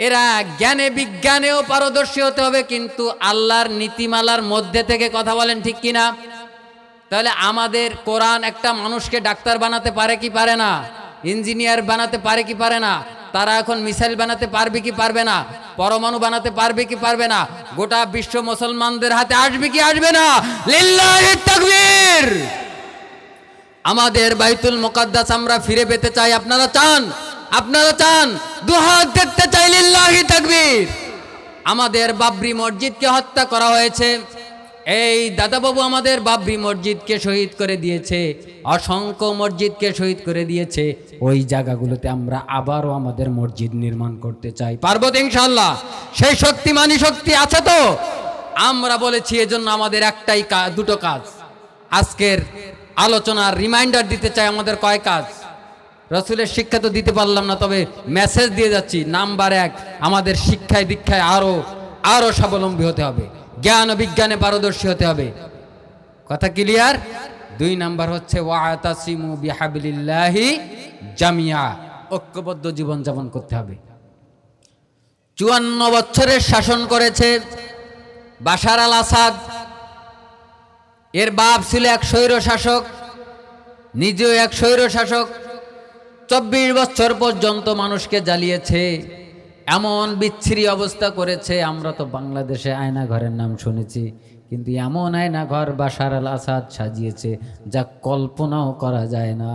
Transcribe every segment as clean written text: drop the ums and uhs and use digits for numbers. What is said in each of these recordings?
এরা জ্ঞানে বিজ্ঞানেও পারদর্শী হতে হবে, কিন্তু আল্লাহর নীতিমালার মধ্যে থেকে কথা বলেন, ঠিক কিনা? তাহলে আমাদের কোরআন একটা মানুষকে ডাক্তার বানাতে পারে কি পারে না? ইঞ্জিনিয়ার বানাতে পারে কি পারে না? তারা এখন মিসাইল বানাতে পারবে কি পারবে না? পরমাণু বানাতে পারবে কি পারবে না? গোটা বিশ্ব মুসলমানদের হাতে আসবে কি আসবে না? লিল্লাহিত তাকবীর। আমাদের বাইতুল মুকাদ্দাস আমরা ফিরে পেতে চাই। আপনারা চান? আপনারা চান? দুহাত দেখতে চাই, লিল্লাহিত তাকবীর। আমাদের বাবরি মসজিদকে হত্যা করা হয়েছে। এই দাদাবাবু আমাদের বাবরি মসজিদকে শহীদ করে দিয়েছে, অসংখ্য মসজিদকে শহীদ করে দিয়েছে। ওই জায়গাগুলোতে আমরা আবারও আমাদের মসজিদ নির্মাণ করতে চাই। পারবো তো ইনশাআল্লাহ? সেই শক্তিমানী শক্তি আছে তো? আমরা বলেছি এজন্য আমাদের একটাই দুটো কাজ। আজকের আলোচনার রিমাইন্ডার দিতে চাই, আমাদের কয় কাজ। রসুলের শিক্ষা তো দিতে পারলাম না, তবে মেসেজ দিয়ে যাচ্ছি। নাম্বার 1, আমাদের শিক্ষায় দীক্ষায় আরো স্বাবলম্বী হতে হবে, জ্ঞান ও বিজ্ঞানে পারদর্শী হতে হবে। কথা ক্লিয়ার? 2 নাম্বার হচ্ছে ওয়াতাসিমু বিহাবলিল্লাহি জামিয়া, ঐক্যবদ্ধ জীবন যাপন করতে হবে। 54 বছরের শাসন করেছে বাশার আল আসাদ। এর বাপ ছিল এক স্বৈর শাসক, নিজেও এক স্বৈর শাসক। 24 বছর পর্যন্ত মানুষকে জ্বালিয়েছে, এমন বিচ্ছিরি অবস্থা করেছে। আমরা তো বাংলাদেশে আয়না ঘরের নাম শুনেছি, কিন্তু এমন আয়না ঘর বাশার আল আসাদ সাজিয়েছে যা কল্পনাও করা যায় না।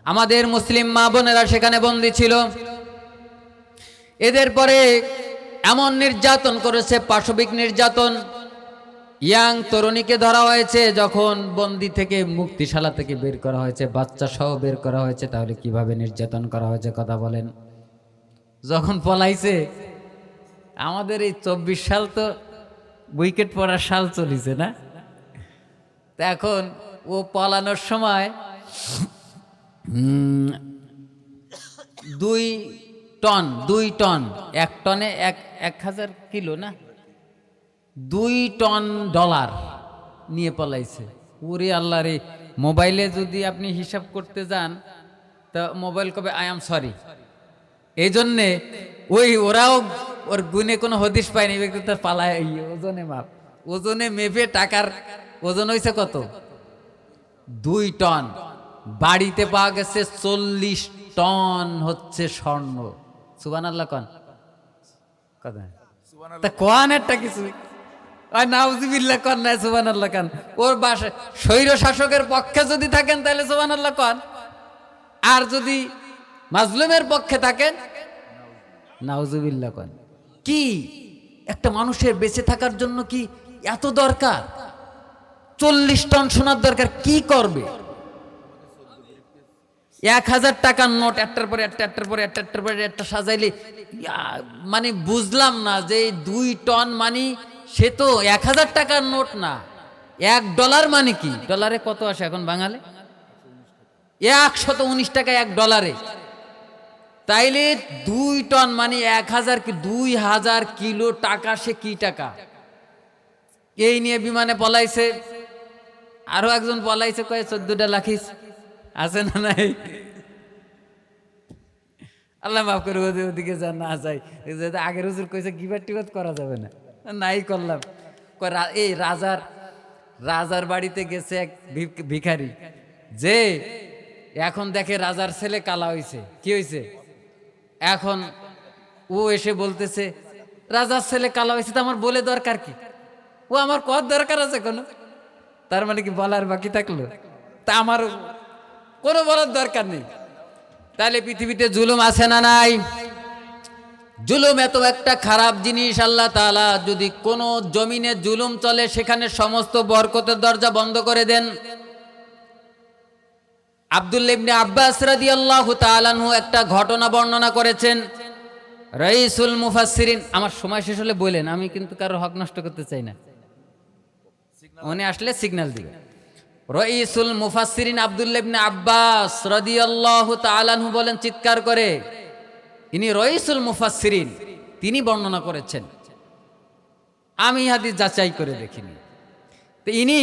আমাদের মুসলিম মা বোনেরা সেখানে বন্দী ছিল। এদের পরে এমন নির্যাতন করেছে, পাশবিক নির্যাতন। ইয়াং তরুণীকে ধরা হয়েছে, যখন বন্দি থেকে মুক্তিশালা থেকে বের করা হয়েছে, বাচ্চা সহ বের করা হয়েছে। তাহলে কিভাবে নির্যাতন করা হয়েছে কথা বলেন? যখন পলাইছে, আমাদের এই 24 সাল তো উইকেট পড়ার সাল চলিছে না? তা এখন ও পলানোর সময় 2 টন 1 টনে 1000 কিলো না, 2 টন ডলার নিয়ে পলাইছে। ওরে আল্লাহ রে! মোবাইলে যদি আপনি হিসাব করতে যান, তা মোবাইল কবে আই এম সরি। এই জন্যে ওরাও ওর গুণে কোনো হদিশ পায়নি, তার পালায় ওজনে মাপ, ওজনে মেপে টাকার ওজন হয়েছে কত? 2 টন। বাড়িতে পাওয়া গেছে 40 টন হচ্ছে স্বর্ণ। সুবহানাল্লাহ কন কথা, তা কোন একটা কিছু নাউজুবিল্লাহ কন না, সুবহানাল্লাহ কন। ওর বাসা স্বৈর শাসকের পক্ষে যদি থাকেন তাহলে সুবহানাল্লাহ কন, আর যদি মাজলুমের পক্ষে থাকেন নাউজুবিল্লাহ কন। কি একটা মানুষের বেঁচে থাকার জন্য কি এত দরকার? 40 টন সোনার দরকার, কি করবে? 1000 টাকার নোট একটার পরে একটা, একটার পরে একটা, একটার পরে একটা সাজাইলে মানে বুঝলাম না যে 2 টন মানে সে তো 1000 টাকার নোট না। $1 মানে কি? ডলারে কত আসে এখন বাঙালি? 119 টাকা $1। তাইলে 2 টন মানে 2000 কিলো টাকা। সে কি টাকা? এই নিয়ে বিমানে পলাইছে। আরো একজন পলাইছে, কয়ে 14টা লাখিস আছে না নাই? আল্লাহ মাফ করে, ওদিকে যা না যাই। আগের হুজুর কইছে গিবাদ টিবাদ করা যাবে না, নাই করলাম। এই রাজার বাড়িতে গেছে এক ভিখারি, যে এখন দেখে রাজার ছেলে কালা হইছে। কি হইছে? এখন ও এসে বলতেছে রাজার ছেলে কালা হয়েছে, তো আমার বলে দরকার কি? ও আমার কত দরকার আছে কোনো? তার মানে কি বলার বাকি থাকলো? তা আমার কোনো বলার দরকার নেই। তাহলে পৃথিবীতে জুলুম আছে না নাই? জুলুম এত একটা খারাপ জিনিস। আল্লাহ তাআলা যদি কোনো জমিনে জুলুম চলে, সেখানে সমস্ত বরকতের দরজা বন্ধ করে দেন। আব্দুল্লাহ ইবনে আব্বাস রাদিয়াল্লাহু তাআলা আনহু একটা ঘটনা বর্ণনা করেছেন। রাইসুল মুফাসসিরিন, আমার সময় শেষ হলে বলেন, আমি কিন্তু কারো হক নষ্ট করতে চাই না। উনি আসলে সিগন্যাল দিবে। রাইসুল মুফাসসিরিন আব্দুল্লাহ ইবনে আব্বাস রাদিয়াল্লাহু তাআলা আনহু বলেন চিৎকার করে, ইনি রাইসুল মুফাসসিরিন, তিনি বর্ণনা করেছেন। আমি হাদিস যাচাই করে দেখিনি। তো ইনি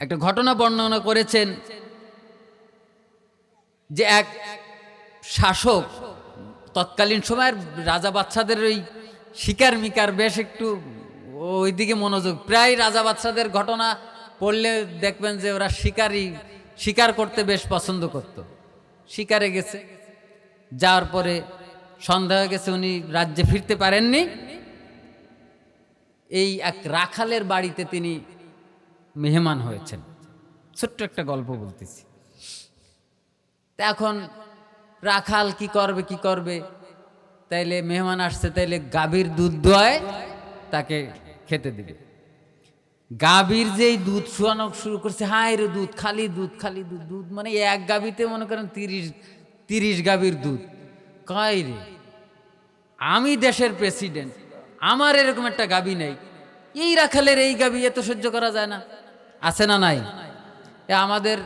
একটা ঘটনা বর্ণনা করেছেন যে এক শাসক তৎকালীন সময়ের রাজা বাচ্চাদের ওই শিকার মিকার বেশ একটু ওইদিকে মনোযোগ, প্রায় রাজা বাচ্চাদের ঘটনা পড়লে দেখবেন যে ওরা শিকার করতে বেশ পছন্দ করত। শিকারে গেছে, যাওয়ার পরে সন্ধ্যা হয়ে গেছে, উনি রাজ্যে ফিরতে পারেননি। এই এক রাখালের বাড়িতে তিনি মেহমান হয়েছেন। ছোট্ট একটা গল্প বলতেছি। এখন রাখাল কি করবে, তাইলে মেহমান আসছে, তাইলে গাভীর দুধ দোয়ায় তাকে খেতে দিবে। গাভীর যেই দুধ শুয়ানো শুরু করছে, হায় রে দুধ, খালি দুধ, মানে এক গাভীতে মনে করেন 30 গাভীর দুধ। কয় রে, আমি দেশের প্রেসিডেন্ট, আমার এরকম একটা গাভী নেই, এই রাখালের এই গাভী এত সহ্য করা যায় না। আছে না নাই? আমাদের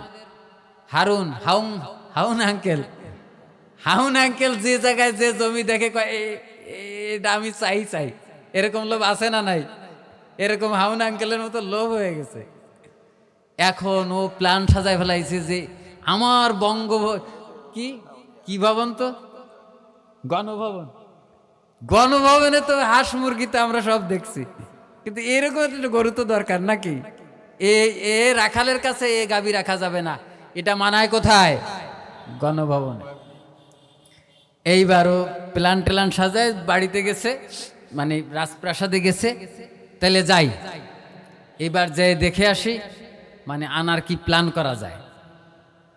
হাউন আঙ্কেল যে জায়গায় যে জমি দেখে কয় এটা আমি চাই, এরকম লোভ আছে না নাই? এরকম হাউন আঙ্কেলের মতো লোভ হয়ে গেছে। এখন ও প্ল্যান সাজায় ফেলাইছে যে আমার কি ভবন, তো গণভবনে তো হাঁস মুরগি তো আমরা সব দেখছি, কিন্তু এরকম একটা গরু তো দরকার নাকি? এ রাখালের কাছে এ গাভী রাখা যাবে না, এটা মানায় কোথায়? গণভবনে। এইবারও প্ল্যান সাজায় বাড়িতে গেছে, মানে রাজপ্রাসাদে গেছে। তাহলে যাই, এবার যে দেখে আসি, মানে আনার কি প্ল্যান করা যায়।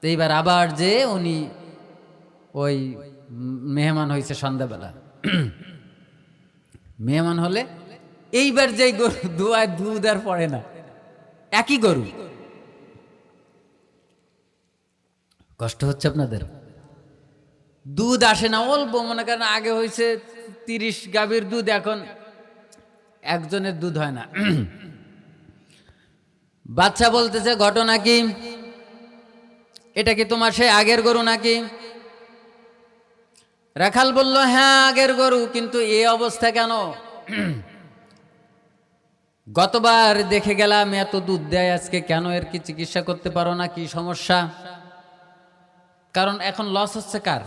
তো এইবার আবার যে উনি ওই মেহমান হয়েছে সন্ধ্যাবেলা, মেহমান হলে এইবার যে গরু দুয়ায় দুধ আর পড়ে না, একই গরু। কষ্ট হচ্ছে আপনাদের? দুধ আসে না, অল্প, মনে করেন আগে হয়েছে 30 গাভীর দুধ, এখন একজনের দুধ হয় না। বাচ্চা বলতেছে, ঘটনা কি? এটা কি তোমার সেই আগের গরু নাকি? রাখাল বলল, হ্যাঁ আগের গরু, কিন্তু এই অবস্থা কেন? গতবার দেখে গেলাম এত দুধ দেয়, আজকে কেন? এর কি চিকিৎসা করতে পারো না? কি সমস্যা? কারণ এখন লস হচ্ছে কার?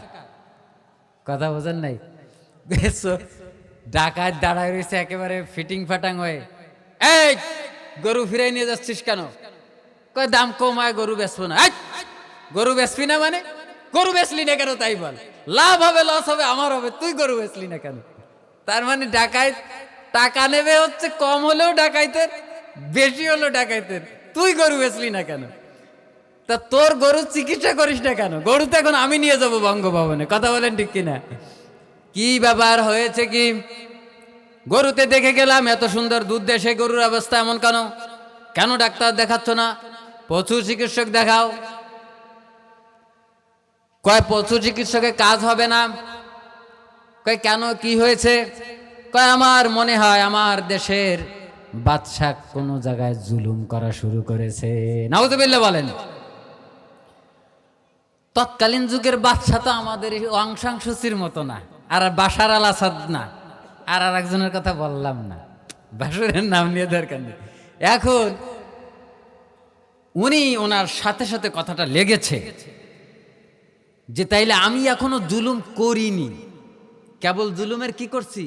কথা বোঝেন নাই? ডাকাত দাঁড়ায় রয়েছে একেবারে ফিটিং ফাটাং হয়ে, এই গরু ফিরাই নিয়ে যাচ্ছিস কেন? কয় দাম কমায় গরু বেচবো না। গরু বেচবি না মানে? গরু বেচলি না কেন তাই বল, লাভ হবে লস হবে আমার হবে, তুই গরু বেচলি না কেন? তার মানে ডাকাত টাকা নেবে হচ্ছে কম হলেও ডাকাইতের, বেশি হলেও ডাকাইতের, তুই গরু বেচলি না কেন? তা তোর গরু চিকিৎসা করিস না কেন? গরু তো এখন আমি নিয়ে যাবো বঙ্গভবনে। কথা বলেন ঠিক কিনা? কি ব্যাপার হয়েছে কি? গরুতে দেখে গেলাম এত সুন্দর দুধ দেয়, সেই গরুর অবস্থা এমন কেন? কেন ডাক্তার দেখাচ্ছ না? পশু চিকিৎসক দেখাও। কয় পশু চিকিৎসকের কাজ হবে না। কয় কেন, কি হয়েছে? কয় আমার মনে হয় আমার দেশের বাদশা কোনো জায়গায় জুলুম করা শুরু করেছে। নাউজুবিল্লাহ বলেন। তৎকালীন যুগের বাদশা তো আমাদের অংশাংশচির মতো না, আর বাশার আল আসাদ না, আর একজনের কথা বললাম না, বাসুরের নাম নিয়ে দরকার নেই। এখন উনি ওনার সাথে সাথে কথাটা লেগেছে যে তাইলে আমি এখনো জুলুম করিনি, কেবল জুলুমের কি করছি?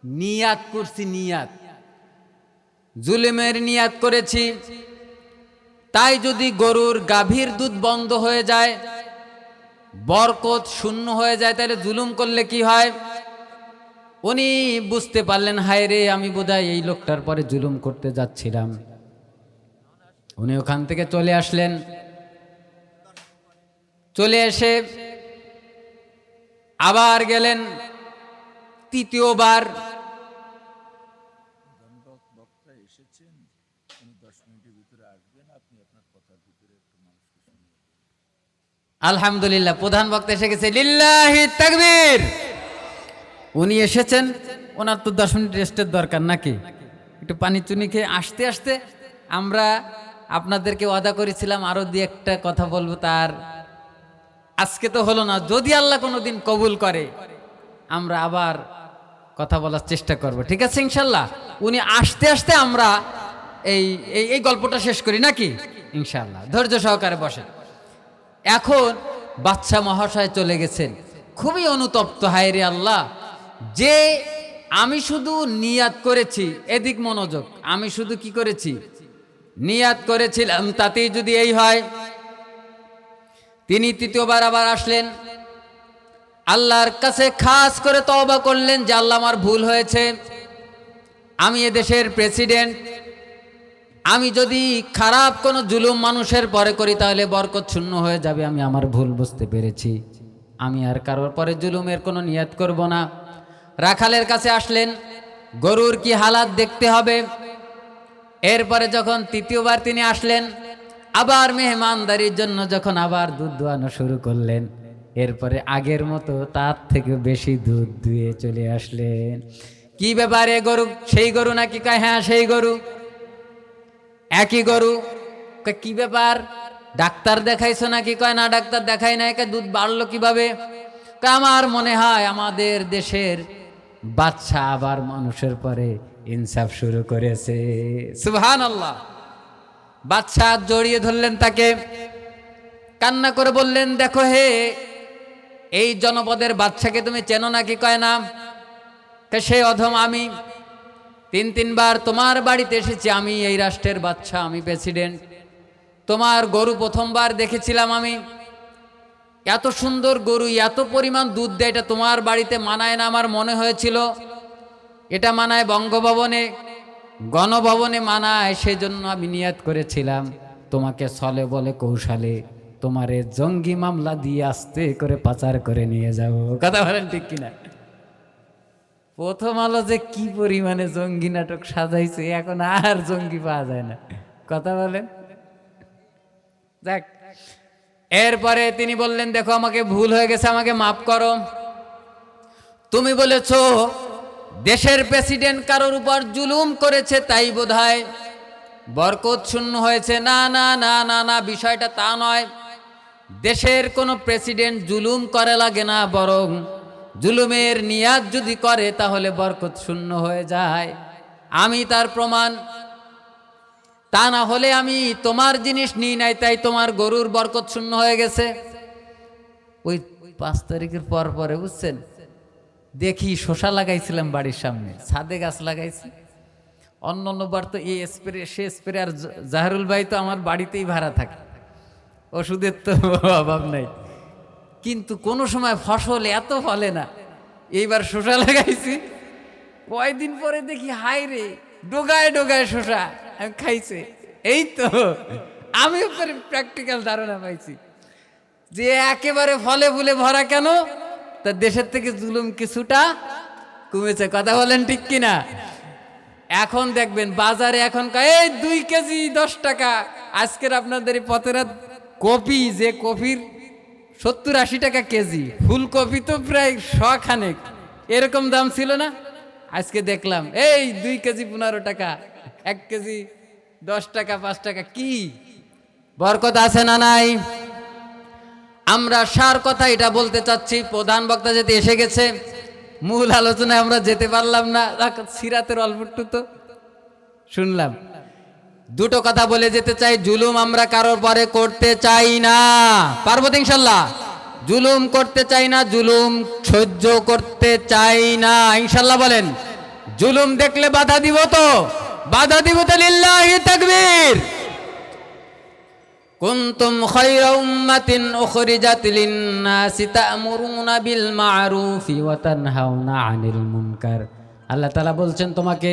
নিয়াত করছি, নিয়াত, জুলুমের নিয়াত করেছি। তাই যদি গরুর গাভীর দুধ বন্ধ হয়ে যায়, বরকত শূন্য হয়ে যায়, তাহলে জুলুম করলে কি হয়? উনি বুঝতে পারলেন, হায় রে আমি বোধহয় এই লোকটার পরে জুলুম করতে যাচ্ছিলাম। উনি ওখান থেকে চলে আসলেন। চলে এসে আবার গেলেন তৃতীয়বার। আলহামদুলিল্লাহ, প্রধান বক্তা এসে গেছে, লিল্লাহি তাকবীর। উনি এসেছেন, ওনার তো 10 মিনিট রেস্টের দরকার নাকি? একটু পানি চুনি খেয়ে আসতে আসতে আমরা আপনাদেরকে ওয়াদা করেছিলাম আরো দুই একটা কথা বলবো, তার আজকে তো হলো না। যদি আল্লাহ কোনোদিন কবুল করে আমরা আবার কথা বলার চেষ্টা করব, ঠিক আছে ইনশাল্লাহ। উনি আসতে আসতে আমরা এই গল্পটা শেষ করি নাকি? ইনশাল্লাহ, ধৈর্য সহকারে বসেন। এখন বাদশা মহাশয় চলে গেছেন, খুবই অনুতপ্ত, হায় রে আল্লাহ, যে আমি শুধু নিয়াত করেছি, এদিক মনোযোগ, আমি শুধু কি করেছি, নিয়াত করেছিলাম, তাতেই যদি এই হয়। তিনি তৃতীয়বার আবার আসলেন, আল্লাহর কাছে খাস করে তওবা করলেন যে আল্লাহ আমার ভুল হয়েছে, আমি এদেশের প্রেসিডেন্ট, আমি যদি খারাপ কোনো জুলুম মানুষের পরে করি তাহলে বরকত শূন্য হয়ে যাবে, আমি আমার ভুল বুঝতে পেরেছি, আমি আর কারোর পরে জুলুমের কোনো নিয়াত করব না। রাখালের কাছে আসলেন, গরুর কি হালাত দেখতে হবে। এরপরে যখন তৃতীয়বার তিনি আসলেন, আবার মেহমানদারির জন্য যখন আবার দুধ দোয়ানো শুরু করলেন, এরপরে আগের মতো তার থেকে বেশি দুধ দুয়ে চলে আসলেন। কি ব্যাপারে, গরু সেই গরু নাকি? কয় হ্যাঁ সেই গরু, একই গরু। কি ব্যাপার, ডাক্তার দেখাইছো নাকি? কয় না ডাক্তার দেখাই না। দুধ বাড়লো কিভাবে? আমার মনে হয় আমাদের দেশের বাচ্চা আবার মানুষের পরে ইনসাফ শুরু করেছে। সুবহানাল্লাহ। বাচ্চা জড়িয়ে ধরলেন তাকে, কান্না করে বললেন, দেখো হে, এই জনপদের বাচ্চাকে তুমি চেনো নাকি? কয় না। সে অধম, আমি তিনবার তোমার বাড়িতে এসেছি, আমি এই রাষ্ট্রের বাচ্চা, আমি প্রেসিডেন্ট। তোমার গরু প্রথমবার দেখেছিলাম আমি, এত সুন্দর গরু, এত পরিমাণ দুধ দেয়, এটা তোমার বাড়িতে মানায় না। আমার মনে হয়েছিল এটা মানায় বঙ্গভবনে, গণভবনে মানায়, সেজন্য আমি নিয়াত করেছিলাম তোমাকে ছলে বলে কৌশলে তোমারে জঙ্গি মামলা দিয়ে আস্তে করে পাচার করে নিয়ে যাব। কথা বলেন ঠিক কিনা? প্রথম আলো যে কি পরিমাণে জঙ্গি নাটক সাজাইছে, এখন আর জঙ্গি পাওয়া যায় না। কথা বলেন। যাক, এরপরে তিনি বললেন, দেখো আমাকে ভুল হয়ে গেছে, আমাকে মাফ করো। তুমি বলেছ দেশের প্রেসিডেন্ট কারোর উপর জুলুম করেছে, তাই বোধহয় বরকত শূন্য হয়েছে। না না না না না, বিষয়টা তা নয়। দেশের কোনো প্রেসিডেন্ট জুলুম করে লাগে না, বরং জুলুমের নিয়াত যদি করে তাহলে বরকত শূন্য হয়ে যায়। আমি তার প্রমাণ। তা না হলে আমি তোমার জিনিস নিই নাই, তাই তোমার গরুর বরকত শূন্য হয়ে গেছে। ওই 5 তারিখের পরে বুঝছেন, দেখি শসা লাগাইছিলাম বাড়ির সামনে, ছাদে গাছ লাগাইছি। অন্যবার তো এই স্প্রে সে স্প্রে, আর জাহরুল ভাই তো আমার বাড়িতেই ভাড়া থাকে, ওষুধের তো অভাব নাই, কিন্তু কোনো সময় ফসল এত ফলে না। এইবার শসা লাগাইছি, কয়দিন পরে দেখি হাই রে, ডোগায় ডোগায় শসা খাইছে। এই তো আমি প্র্যাকটিক্যাল ধারণা পাইছি যে একেবারে ফলে ফুলে ভরা কেন, তা দেশের থেকে জুলুম কিছুটা কমেছে। কথা বলেন ঠিক কিনা? এখন দেখবেন বাজারে এখন এই 2 কেজি 10 টাকা। আজকের আপনাদের পতেরা কপি, যে কপির 70-80 টাকা কেজি, ফুলকপি তো প্রায় 100 খানেক, এরকম দাম ছিল না। আজকে দেখলাম এই 2 কেজি 15 টাকা, 1 কেজি 10 টাকা 5 টাকা। কি বরকত আছে না নাই? আমরা সার কথা এটা বলতে চাচ্ছি। প্রধান বক্তা যেতে এসে গেছে, মূল আলোচনায় আমরা যেতে পারলাম না। সিরাতের অল্পটু তো শুনলাম। দুটো কথা বলে যেতে চাই। জুলুম আমরা কারোর পরে করতে চাই না, পারবো তো ইনশাল্লাহ। জুলুম করতে চাই না, জুলুম সহ্য করতে চাই না, ইনশাল্লাহ বলেন। জুলুম দেখলে বাধা দিব তো, বাধা দিব তো লিল্লাহি তাকবীর। কুনতুম খায়রা উম্মাতিন উখরিজাত লিন-নাসি তা'মুরুনা বিল মা'রুফি ওয়া তানহাউনা আনিল মুনকার। আল্লাহ তাআলা বলছেন, তোমাকে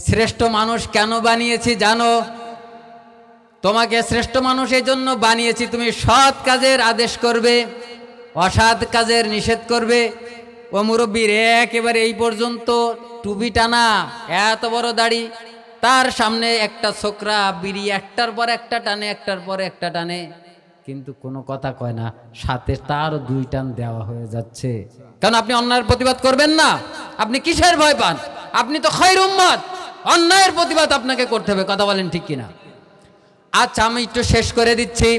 শ্রেষ্ঠ মানুষ কেন বানিয়েছি জানো? তোমাকে শ্রেষ্ঠ মানুষ এই জন্য বানিয়েছি, তুমি সৎ কাজের আদেশ করবে, অসৎ কাজের নিষেধ করবে। ও মুরব্বীর একেবারে এই পর্যন্ত টুপি টানা, এত বড় দাড়ি, তার সামনে একটা ছোকরা বিড়ি একটার পর একটা টানে, একটার পর একটা টানে, কিন্তু কোনো কথা কয় না। সাথে তার 2 টান দেওয়া হয়ে যাচ্ছে। কারণ আপনি অন্যায়ের প্রতিবাদ করবেন না, আপনি কিসের ভয় পান? আপনি তো খায়র উম্মত, অন্যায়ের প্রতিবাদ আপনাকে করতে হবে। কথা বলেন ঠিক কিনা? আচ্ছা, আমি একটু শেষ করে দিচ্ছি।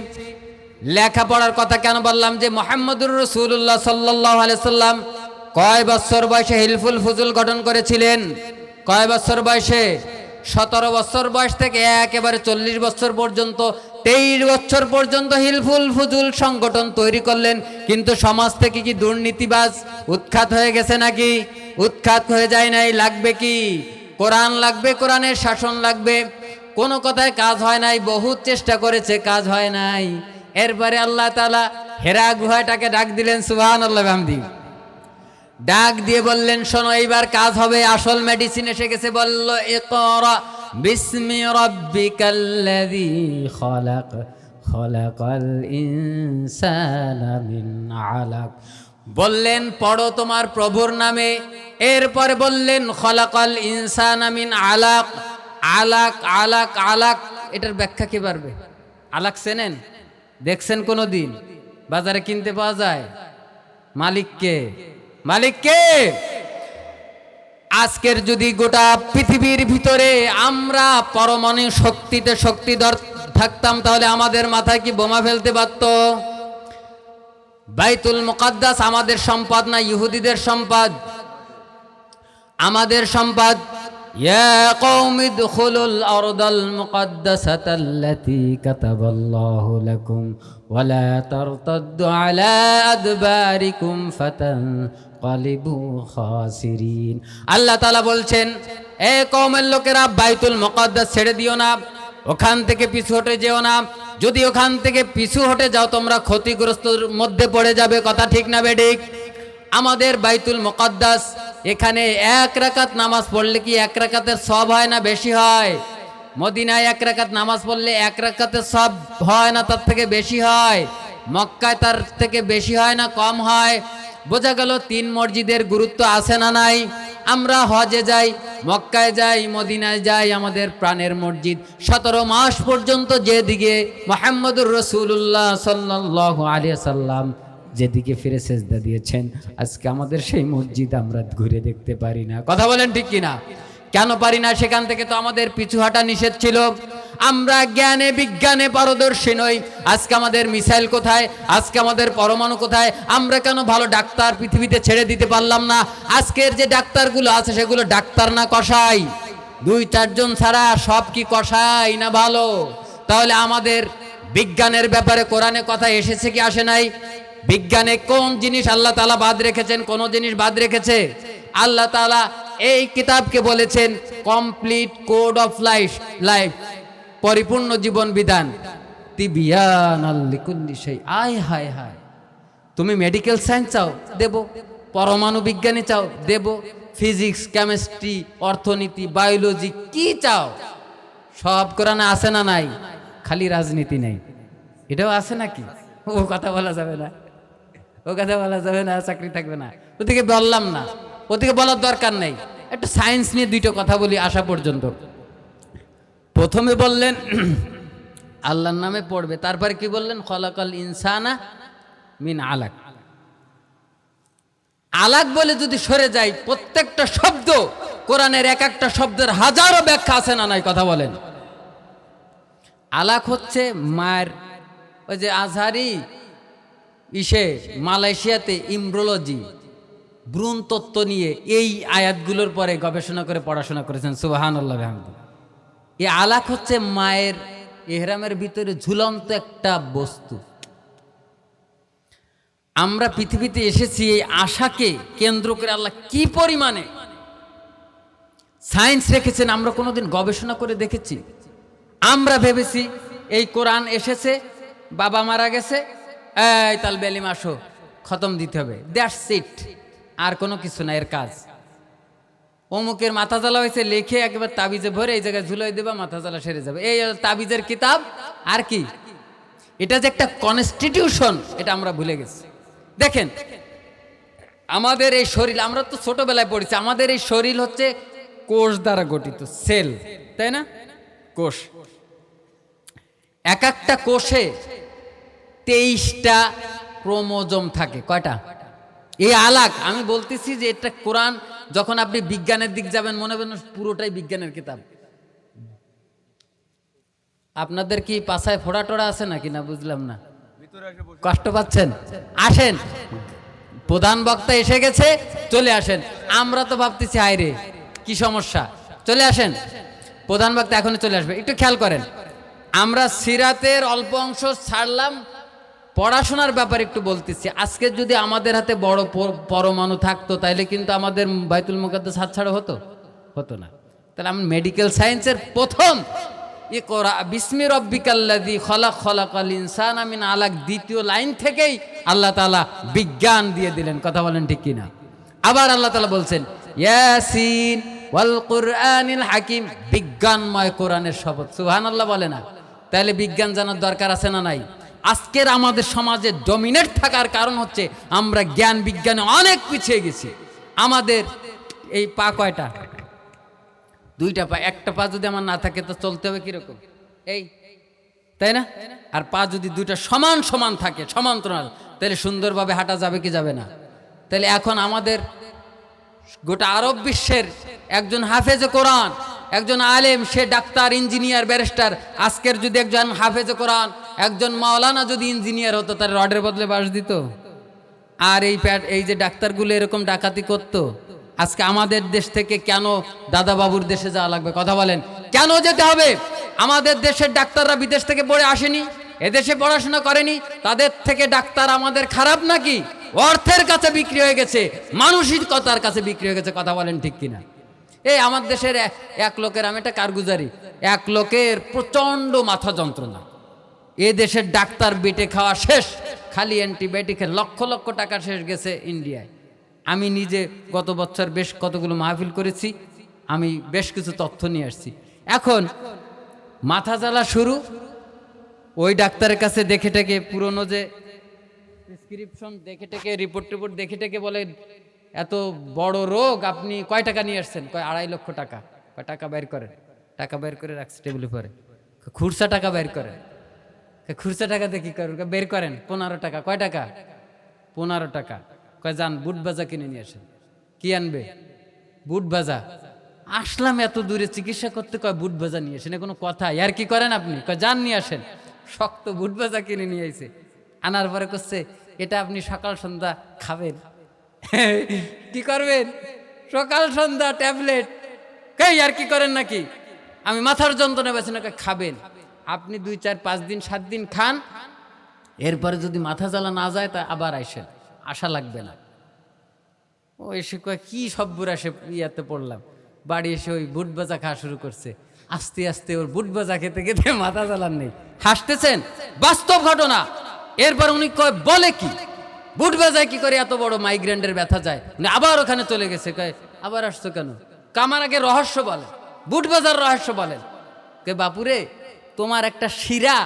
লেখাপড়ার কথা কেন বললাম? যে মুহাম্মদুর রাসূলুল্লাহ সাল্লাল্লাহু আলাইহি সাল্লাম কয় বছর বয়সে হিলফুল ফুজুল গঠন করেছিলেন? কয় বছর বয়সে? 17 বছর বয়স থেকে একেবারে 40 বছর পর্যন্ত, 23 বছর পর্যন্ত হিলফুল ফুজুল সংগঠন তৈরি করলেন, কিন্তু সমাজ থেকে কি দুর্নীতিবাজ উৎখাত হয়ে গেছে নাকি? উৎখাত হয়ে যায় নাই। লাগবে কি? কোরআন লাগবে, কোরআনের শাসন লাগবে। কোনো কথায় কাজ হয় নাই, বহুত চেষ্টা করেছে, কাজ হয় নাই। এরপরে আল্লাহ তাআলা হেরা গুহাটাকে ডাক দিলেন, সুবহানাল্লাহ বিহামদি, ডাক দিয়ে বললেন, শোনো এইবার কাজ হবে, আসল মেডিসিন এসে গেছে। বলল, ইকরা বিসমি রাব্বিকাল্লাযী খালাক, খালাকাল ইনসানা মিন আলাক। বললেন পড়ো তোমার প্রভুর নামে। এরপরে বললেন খালাকাল ইনসানা মিন আলাক। আলাক আলাক আলাক, এটার ব্যাখ্যা কি পারবে? আলাক চেনেন? দেখছেন কোনো দিন? বাজারে কিনতে পাওয়া যায়? মালিককে, মালিককে। আজকের যদি গোটা পৃথিবীর ভিতরে আমরা পরমাণু শক্তিতে শক্তিধর থাকতাম, তাহলে আমাদের মাথায় কি বোমা ফেলতে পারত? বাইতুল মুকাদ্দাস আমাদের সম্পদ না ইহুদিদের সম্পদ? আমাদের সম্পদ। ইয়া কওমি দুখুলুল আরদাল মুকাদ্দাসাতাল্লাতী কাতাবাল্লাহু লাকুম ওয়া লা তারতাদ্দু আলা আদবারিকুম ফাতানকালিবু খাসিরিন। আল্লাহ তাআলা বলছেন, এ কওমের লোকেরা, বাইতুল মুকাদ্দাস ছেড়ে দিও না, ওখান থেকে পিছু হটে যেও না। যদি ওখান থেকে পিছু হটে যাও, তোমরা ক্ষতিগ্রস্তর মধ্যে পড়ে যাবে। কথা ঠিক না বেঠিক? আমাদের বাইতুল মুকাদ্দাস, এখানে 1 রাকাত নামাজ পড়লে কি 1 রাকাতের সওয়াব হয় না বেশি হয়? মদিনায় 1 রাকাত নামাজ পড়লে 1 রাকাতের সওয়াব হয় না তার থেকে বেশি হয়? মক্কায় তার থেকে বেশি হয় না কম হয়? বোঝা গেল 3 মসজিদের গুরুত্ব আছে না নাই? আমরা হজে যাই, মক্কায় যাই, মদিনায় যাই, আমাদের প্রাণের মসজিদ। 17 মাস পর্যন্ত যেদিকে মুহাম্মদুর রাসূলুল্লাহ সাল্লাল্লাহু আলাইহি সাল্লাম যেদিকে ফিরে সেজদা দিয়েছেন, আজকে আমাদের সেই মসজিদ আমরা ঘুরে দেখতে পারি না। কথা বলেন ঠিক কিনা? কেন পারি না? সেখান থেকে তো আমাদের পিছু হাঁটা নিষেধ ছিল। আমরা জ্ঞানে বিজ্ঞানে পারদর্শী নই। আজকে আমাদের মিসাইল কোথায়? আজকে আমাদের পরমাণু কোথায়? আমরা কেন ভালো ডাক্তার পৃথিবীতে ছেড়ে দিতে পারলাম না? আজকের যে ডাক্তারগুলো আছে সেগুলো ডাক্তার না কসাই? 2-4 জন ছাড়া সব কি কসাই না ভালো? তাহলে আমাদের বিজ্ঞানের ব্যাপারে কোরআনে কথা এসেছে কি আসে নাই? বিজ্ঞানে কোন জিনিস আল্লাহ তাআলা বাদ রেখেছেন? কোন জিনিস বাদ রেখেছে? আল্লাহ তাআলা এই কিতাবকে বলেছেন কমপ্লিট কোড অফ লাইফ, পরিপূর্ণ জীবন বিধান, তিবিয়ানাল লিকুল্লি শাই। আয় হায় হায়, তুমি মেডিকেল সায়েন্স চাও, দেব। পরমাণু বিজ্ঞানী চাও, দেব। ফিজিক্স, কেমিস্ট্রি, অর্থনীতি, বায়োলজি কি চাও? সব কোরআনে আছে না নাই? খালি রাজনীতি নেই, এটাও আছে নাকি? ও কথা বলা যাবে না, ও কথা বলা যাবে না, চাকরি থাকবে না। ওদিকে বললাম না, ওদিকে বলার দরকার নেই। একটু সায়েন্স নিয়ে 2টো কথা বলি আসা পর্যন্ত। প্রথমে বললেন আল্লাহর নামে পড়বে, তারপরে কি বললেন? খলাকাল ইনসানা মিন আলাক। আলাক বলে যদি সরে যাই, প্রত্যেকটা শব্দ কোরআনের এক একটা শব্দের হাজারো ব্যাখ্যা আছে না নাই? কথা বলেন। আলাক হচ্ছে মায়ের, ওই যে আজহারি মালয়েশিয়াতে ইমব্রোলজি, ভ্রূণ তত্ত্ব নিয়ে এই আয়াতগুলোর পরে গবেষণা করে পড়াশোনা করেছেন। সুবহানাল্লাহ বিহামদি। এই আলাক হচ্ছে মায়ের ইহরামের ভিতরে ঝুলন্ত একটা বস্তু। আমরা পৃথিবীতে এসেছি এই আশাকে কেন্দ্র করে। আল্লাহ কি পরিমাণে সায়েন্স রেখেছেন আমরা কোনোদিন গবেষণা করে দেখেছি? আমরা ভেবেছি এই কোরআন এসেছে, বাবা মারা গেছে, এই তাল বেলিম আসো, খতম দিতে হবে, দ্যাটস ইট, আর কোনো কিছু না এর কাজ। অমুকের মাথা জ্বালা হয়েছে, লিখে একেবারে তাবিজে ভরে এই জায়গায় ঝুলাই দেবা, মাথা জ্বালা সেরে যাবে। এই তাবিজের কিতাব আর কি? এটা যে একটা কনস্টিটিউশন, এটা আমরা ভুলে গেছি। দেখেন আমাদের এই শরীর, আমরা তো ছোটবেলায় পড়েছি, আমাদের এই শরীর হচ্ছে কোষ দ্বারা গঠিত, সেল, তাই না? কোষ, এক একটা কোষে 23টা ক্রোমোজোম থাকে। কয়টা? এই আলাক, আমি বলতেছি যে এটা কোরআন, যখন আপনি বিজ্ঞানের দিক যাবেন মনে হবে পুরোটাই বিজ্ঞানের কিতাব। আপনাদের কি পাছায় ফোড়া টোড়া আছে নাকি? না বুঝলাম না, কষ্ট পাচ্ছেন? আসেন, প্রধান বক্তা এসে গেছে, চলে আসেন। আমরা তো ভাবতেছি হায় রে কি সমস্যা, চলে আসেন। প্রধান বক্তা এখনই চলে আসবে, একটু খেয়াল করেন। আমরা সিরাতের অল্প অংশ ছাড়লাম, পড়াশোনার ব্যাপারে একটু বলতেছি। আজকে যদি আমাদের হাতে বড় পরমাণু থাকতো তাহলে কিন্তু আমাদের বাইতুল মুকাদ্দাস হাতছাড়া হতো না। তাহলে আমি মেডিকেল সায়েন্সের প্রথম ইকরা বিসমি রব্বিকাল্লাযী খলাক খলাকাল ইনসানা মিন আলাক দ্বিতীয় লাইন থেকেই আল্লাহ তাআলা বিজ্ঞান দিয়ে দিলেন। কথা বলেন ঠিক কিনা? আবার আল্লাহ তাআলা বলছেন ইয়াসিন ওয়াল কুরআনিল হাকিম, বিজ্ঞানময় কোরআনের শপথ। সুবহানাল্লাহ বলে না? তাহলে বিজ্ঞান জানার দরকার আছে না নাই? আজকের আমাদের সমাজে ডমিনেট থাকার কারণ হচ্ছে আমরা জ্ঞান বিজ্ঞানে অনেক পিছিয়ে গেছি। আমাদের এই পা কয়টা? দুইটা পা। একটা পা যদি আমার না থাকে তো চলতে হবে কিরকম? এই, তাই না? আর পা যদি দুইটা সমান সমান থাকে, সমান্তরাল, তাহলে সুন্দরভাবে হাঁটা যাবে কি যাবে না? তাহলে এখন আমাদের গোটা আরব বিশ্বের একজন হাফেজে কোরআন, একজন আলেম, সে ডাক্তার, ইঞ্জিনিয়ার, ব্যারিস্টার, আজকের যদি একজন হাফেজে কোরআন, একজন মাওলানা যদি ইঞ্জিনিয়ার হতো, তার রডের বদলে বাঁশ দিত। আর এই যে ডাক্তারগুলো এরকম ডাকাতি করতো, আজকে আমাদের দেশ থেকে কেন দাদা বাবুর দেশে যাওয়া লাগবে? কথা বলেন, কেন যেতে হবে? আমাদের দেশের ডাক্তাররা বিদেশ থেকে পড়ে আসেনি, এদেশে পড়াশোনা করেনি, তাদের থেকে ডাক্তার আমাদের খারাপ নাকি? অর্থের কাছে বিক্রি হয়ে গেছে, মানসিকতার কাছে বিক্রি হয়ে গেছে। কথা বলেন ঠিক কিনা? এই আমার দেশের এক লোকের, আমি একটা কারগুজারি, এক লোকের প্রচণ্ড মাথা যন্ত্রণা, এ দেশের ডাক্তার বেটে খাওয়া শেষ, খালি অ্যান্টিবায়োটিকের লক্ষ লক্ষ টাকা শেষ গেছে ইন্ডিয়ায়। আমি নিজে গত বছর বেশ কতগুলো মাহফিল করেছি, আমি বেশ কিছু তথ্য নিয়ে আসছি। এখন মাথা জ্বালা শুরু, ওই ডাক্তারের কাছে দেখে টেকে পুরনো যে প্রেসক্রিপশন দেখে টেকে, রিপোর্ট দেখে টেকে বলে এত বড় রোগ, আপনি কয় টাকা নিয়ে আসছেন? কয় 2.5 লক্ষ টাকা। কয় টাকা বের করেন? টাকা বের করে রাখছে টেবিলের পরে। খুরসা টাকা বের করেন। খুরসা টাকাতে কি করেন? বের করেন 15 টাকা। কয় টাকা? 15 টাকা। কয় যান বুট ভাজা কিনে নিয়ে আসেন। কি আনবে? বুট ভাজা। আসলাম এত দূরে চিকিৎসা করতে, কয় বুট ভাজা নিয়ে আসেন। কোনো কথা? আর কি করেন আপনি? কয় যান নিয়ে আসেন। শক্ত বুট ভাজা কিনে নিয়ে আইছে। আনার পরে করছে এটা আপনি সকাল সন্ধ্যা খাবেন। কি করবেন? সকাল সন্ধ্যা ট্যাবলেট। কে আর কি করেন নাকি? আমি মাথার যন্ত্রণা বেছে না, খাবেন। আপনি 2, 4, 5 দিন 7 দিন খান, এরপরে যদি মাথা জ্বালা না যায় তা আবার আইসেন, আশা লাগবে না। ও এসে কয় কি সব্বুর আসে ইয়াতে পড়লাম। বাড়ি এসে ওই বুট ভাজা খাওয়া শুরু করছে। আস্তে আস্তে ওর বুট ভাজা খেতে খেতে মাথা জ্বালান নেই। হাসতেছেন, বাস্তব ঘটনা। এরপর উনি কয় বলে কি বুট ভাজায় কি করে এত বড় মাইগ্রেনের ব্যথা যায়? আবার ওখানে চলে গেছে। কয় আবার আসছো কেন? কামার আগে রহস্য বলেন, বুট ভাজার রহস্য বলেন। কে বাপুরে, তোমার একটা শিরা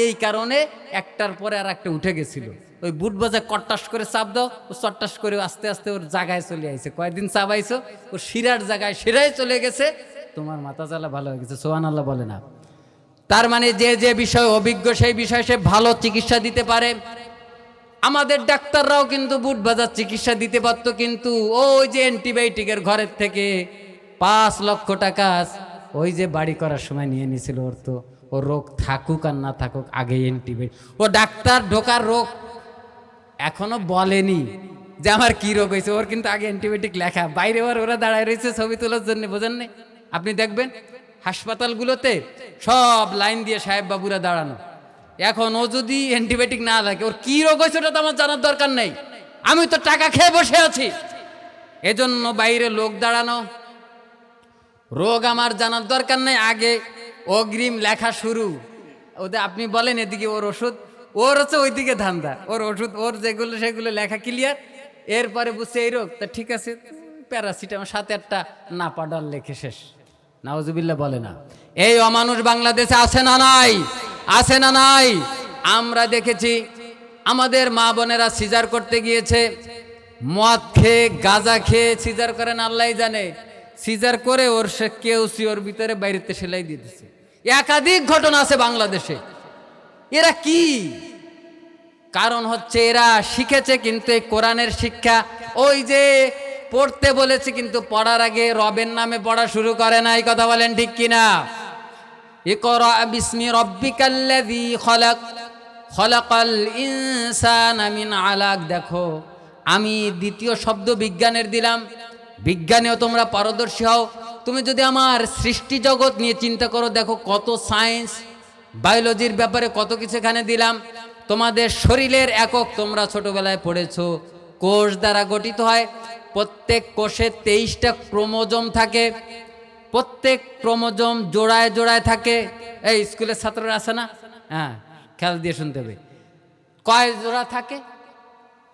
এই কারণে একটার পরে আর একটা উঠে গেছিল, ওই বুট ভাজা কট্টাস করে চাপ দাও, ও চট্টাস করে আস্তে আস্তে ওর জায়গায় চলে আইছে। কয়েকদিন চাবাইছো, ওর শিরার জায়গায় শিরায় চলে গেছে, তোমার মাথা জ্বালা ভালো হয়ে গেছে। সুবহানাল্লাহ বলে না? তার মানে যে যে বিষয় অভিজ্ঞ সেই বিষয়ে সে ভালো চিকিৎসা দিতে পারে। আমাদের ডাক্তাররাও কিন্তু বুট ভাজার চিকিৎসা দিতে পারতো, কিন্তু ওই যে অ্যান্টিবায়োটিকের ঘরের থেকে 5 লক্ষ টাকা ওই যে বাড়ি করার সময় নিয়ে নিছিল। ওর তো ও রোগ থাকুক আর না থাকুক আগে অ্যান্টিবায়োটিক, ও ডাক্তার ঢোকার রোগ এখনো বলেনি যে আমার কি রোগ হয়েছে, ওর কিন্তু আগে অ্যান্টিবায়োটিক লেখা। বাইরে ওরা দাঁড়ায় রয়েছে ছবি তোলার জন্য, বোঝেন না? আপনি দেখবেন হাসপাতালগুলোতে সব লাইন দিয়ে সাহেব বাবুরা দাঁড়ানো। এখন ও যদি অ্যান্টিবায়োটিক না লাগে, ওর কি রোগ হয়েছে ওটা তো আমার জানার দরকার নেই, আমি তো টাকা খেয়ে বসে আছি। এজন্য বাইরে লোক দাঁড়ানো। রোগ আমার জানার দরকার নেই, আগে অগ্রিম লেখা শুরু। ওদের আপনি বলেন এদিকে ওর ওষুধ, ওর হচ্ছে ওইদিকে ধান্দা, ওর ওষুধ ওর যেগুলো সেগুলো লেখা ক্লিয়ার। এরপরে বুঝছে এই রোগ, তা ঠিক আছে প্যারাসিটামল সাথে একটা নাপাডল লেখে শেষ। নাউজুবিল্লাহ বলে না? এই অমানুষ বাংলাদেশে আছে না নাই? আছে না নাই? আমরা দেখেছি আমাদের মা বোনেরা সিজার করতে গিয়েছে, মদ খেয়ে গাঁজা খেয়ে সিজার করেন, আল্লাহ জানে। সিজার করে ওর সে কেউ ওর ভিতরে বাইরেতে সেলাই দিয়ে দিচ্ছে। একাধিক ঘটনা আছে বাংলাদেশে। এরা কি? কারণ হচ্ছে এরা শিখেছে কিন্তু এই কোরআনের শিক্ষা ওই যে পড়তে বলেছে, কিন্তু পড়ার আগে রবের নামে পড়া শুরু করে না। এই কথা বলেন ঠিক কিনা? ইকরা বিসমি রব্বিকাল্লাযী খলাক খলাকাল ইনসানা মিন আলাক। দেখো আমি দ্বিতীয় শব্দ বিজ্ঞানের দিলাম, বিজ্ঞানেও তোমরা পারদর্শী হও। তুমি যদি আমার সৃষ্টি জগৎ নিয়ে চিন্তা করো, দেখো কত সায়েন্স বায়োলজির ব্যাপারে কত কিছু এখানে দিলাম। তোমাদের শরীরের একক তোমরা ছোটবেলায় পড়েছো, কোষ দ্বারা গঠিত হয়। প্রত্যেক কোষে 23টা ক্রোমোজোম থাকে, প্রত্যেক ক্রোমোজোম জোড়ায় জোড়ায় থাকে। এই স্কুলের ছাত্ররা আছে না? হ্যাঁ, খেয়াল দিয়ে শুনতে হবে। কয় জোড়া থাকে?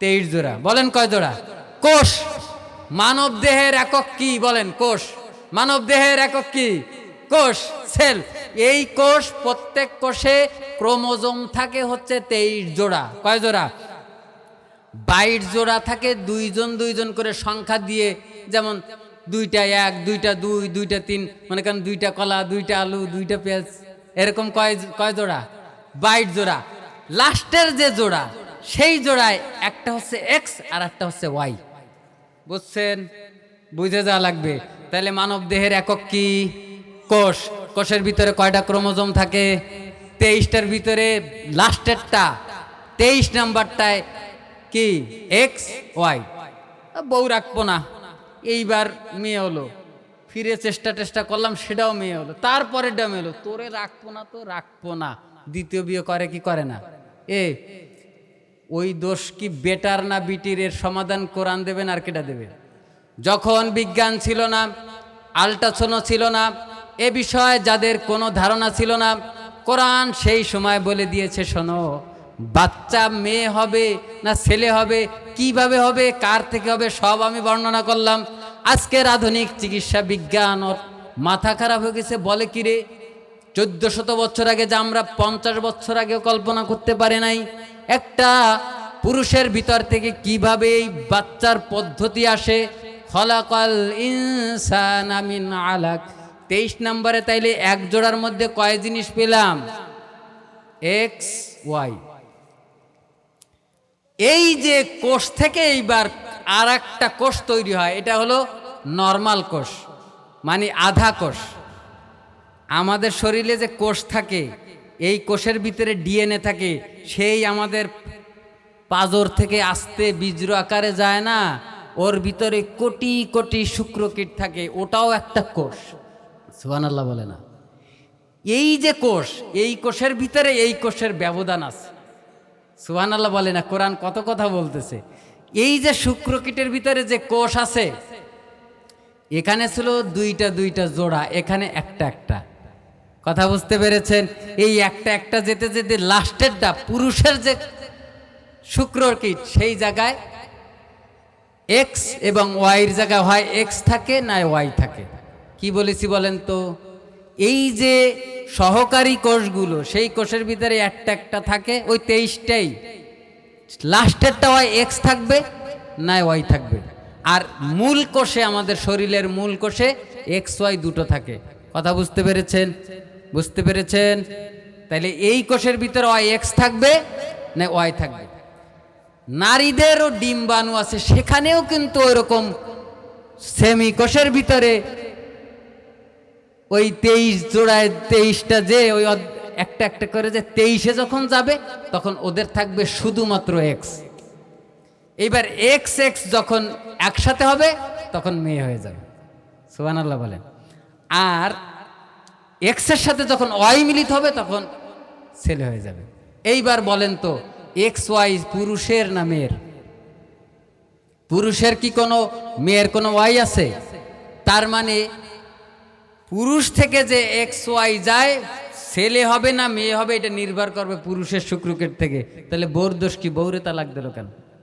23 জোড়া। বলেন কয় জোড়া? কোষ। মানব দেহের একক কি বলেন? কোষ। মানব দেহের একক কি? কোষ, সেল। এই কোষ, প্রত্যেক কোষে ক্রোমোজোম থাকে হচ্ছে 23 জোড়া। কয় জোড়া? 22 জোড়া থাকে, দুইজন দুইজন করে সংখ্যা দিয়ে, যেমন 2টা 1, 2টা 2, 2টা 3, মনে করেন 2টা কলা, 2টা আলু, 2টা পেঁয়াজ, এরকম কয় জোড়া? 22 জোড়া। লাস্টের যে জোড়া, সেই জোড়ায় একটা হচ্ছে এক্স আর একটা হচ্ছে ওয়াই। বুঝছেন? বুঝে যাওয়া লাগবে। তাহলে মানব দেহের একক কি? কোষ। কোষের ভিতরে কয়টা ক্রোমোজোম থাকে? 23টার ভিতরে লাস্টেরটা 23 নাম্বারটায় কি? X Y. বউ রাখবো না, এইবার মেয়ে হলো, ফিরে চেষ্টা করলাম, সেটাও মেয়ে হলো, তারপরে মেয়ে হলো, তোরে রাখবো না তো রাখবো না। দ্বিতীয় বিয়ে করে কি করে না? ওই দোষ কি বেটার না বিটির? এর সমাধান কোরআন দেবেন আর কেটা দেবে? যখন বিজ্ঞান ছিল না, আল্ট্রাসাউন্ড ছিল না, এ বিষয়ে যাদের কোনো ধারণা ছিল না, কোরআন সেই সময় বলে দিয়েছে, শোনো, বাচ্চা মেয়ে হবে না ছেলে হবে, কিভাবে হবে, কার থেকে হবে, সব আমি বর্ণনা করলাম। আজকের আধুনিক চিকিৎসা বিজ্ঞান ওর মাথা খারাপ হয়ে গেছে। বলে কি রে, 1400 বছর আগে যা আমরা 50 বছর আগেও কল্পনা করতে পারি নাই, একটা পুরুষের ভিতর থেকে কিভাবে এই বাচ্চার পদ্ধতি আসে। খলাকাল ইনসানা মিন আলাক। 23 নম্বরে তাইলে এক জোড়ার মধ্যে কয় জিনিস পেলাম? X Y. এই যে কোষ থেকে এইবার আর একটা কোষ তৈরি হয়, এটা হলো নর্মাল কোষ, মানে আধা কোষ। আমাদের শরীরে যে কোষ থাকে, এই কোষের ভিতরে ডিএনএ থাকে, সেই আমাদের পাজর থেকে আস্তে বীজ্র আকারে যায় না, ওর ভিতরে কোটি কোটি শুক্রকীট থাকে, ওটাও একটা কোষ। সুবহানাল্লাহ বলে না? এই যে কোষ, এই কোষের ভিতরে এই কোষের ব্যবধান আছে। সুবহানাল্লাহ বলে না? কোরআন কত কথা বলতেছে। এই যে শুক্রকীটের ভিতরে যে কোষ আছে, এখানে ছিল 2টা জোড়া, এখানে একটা। কথা বুঝতে পেরেছেন? এই একটা যেতে যেতে লাস্টেরটা পুরুষের যে শুক্রকীট, সেই জায়গায় এক্স এবং ওয়াইয়ের জায়গায় হয় এক্স থাকে না ওয়াই থাকে। কি বলেছি বলেন তো? এই যে সহকারী কোষগুলো, সেই কোষের ভিতরে একটা থাকে, ওই 23টাই। লাস্টেরটা হয় এক্স থাকবে না ওয়াই থাকবে। আর মূল কোষে, আমাদের শরীরের মূল কোষে এক্স ওয়াই দুটো থাকে। কথা বুঝতে পেরেছেন? বুঝতে পেরেছেন? তাহলে এই কোষের ভিতরে ওয়াই এক্স থাকবে না ওয়াই থাকবে। নারীদেরও ডিম্বাণু আছে, সেখানেও কিন্তু ওইরকম সেমি কোষের ভিতরে ওই 23 জোড়ায় 23টা, যে ওই একটা করে যে 23-এ যখন যাবে, তখন ওদের থাকবে শুধুমাত্র এক্স। এইবার এক্স এক্স যখন একসাথে হবে, তখন মেয়ে হয়ে যাবে। সুবহানাল্লাহ বলেন? আর এক্সের সাথে যখন ওয়াই মিলিত হবে, তখন ছেলে হয়ে যাবে। এইবার বলেন তো, এক্স ওয়াই পুরুষের না মেয়ের? পুরুষের কি কোনো, মেয়ের কোনো ওয়াই আছে? তার মানে পুরুষ থেকে যে এক্স ওয়াই যায়, ছেলে হবে না মেয়ে হবে, এটা নির্ভর করবে পুরুষের শুক্রকীট থেকে। তাহলে বউর দোষ কি? বউরে তালাক দিল কেন?